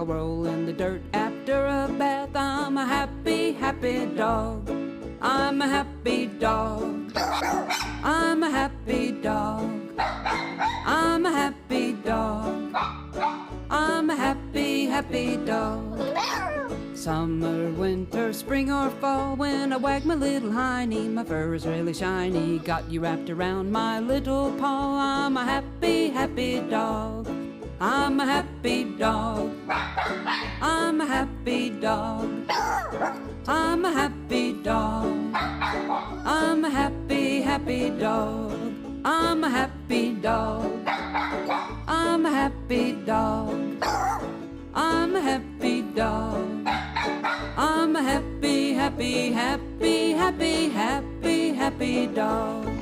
I'll roll in the dirt after a bath. I'm a happy, happy dog. I'm a happy dog. I'm a happy dog. I'm a happy dog. I'm a happy, happy dog. Summer, winter, spring or fall, when I wag my little hiney, my fur is really shiny. Got you wrapped around my little paw. I'm a happy, happy dog. I'm a happy dog. I'm a happy dog. I'm a happy dog. I'm a happy, happy dog. I'm a happy dog. I'm a happy dog. I'm a happy dog. I'm a happy, happy, happy, happy, happy, happy dog.